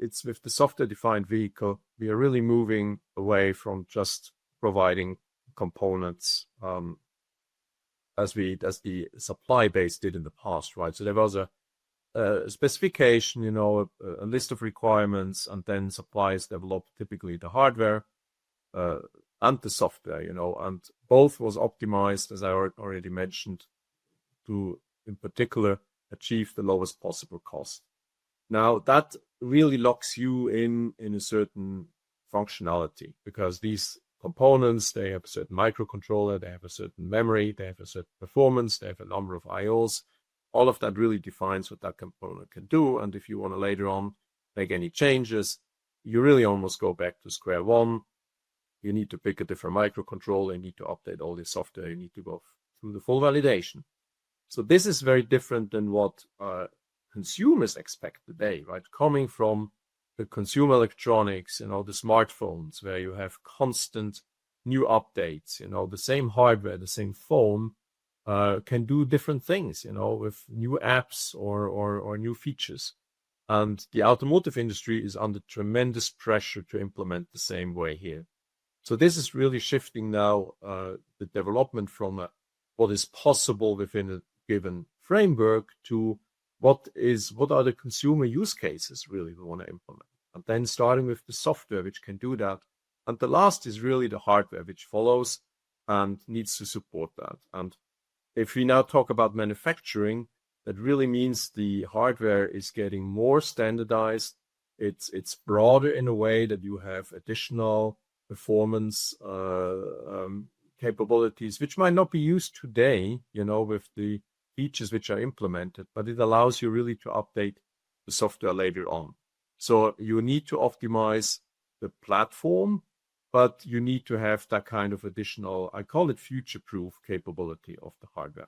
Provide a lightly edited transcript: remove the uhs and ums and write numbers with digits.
it's with the software-defined vehicle, we are really moving away from just providing components as the supply base did in the past, right? So there was a specification, a list of requirements, and then suppliers developed typically the hardware and the software, and both was optimized, as I already mentioned, to, in particular, achieve the lowest possible cost. Now, that really locks you in a certain functionality, because these components, they have a certain microcontroller, they have a certain memory, they have a certain performance, they have a number of IOs. All of that really defines what that component can do. And if you want to later on make any changes, you really almost go back to square one. You need to pick a different microcontroller, you need to update all the software, you need to go through the full validation. So this is very different than what consumers expect today, right? Coming from the consumer electronics, the smartphones, where you have constant new updates, the same hardware, the same phone can do different things, with new apps or new features. And the automotive industry is under tremendous pressure to implement the same way here. So this is really shifting now the development from what is possible within a given framework to what are the consumer use cases really we want to implement. And then starting with the software, which can do that. And the last is really the hardware, which follows and needs to support that. And if we now talk about manufacturing, that really means the hardware is getting more standardized. It's broader in a way that you have additional performance capabilities, which might not be used today, with the features which are implemented, but it allows you really to update the software later on. So you need to optimize the platform, but you need to have that kind of additional, I call it future-proof capability of the hardware.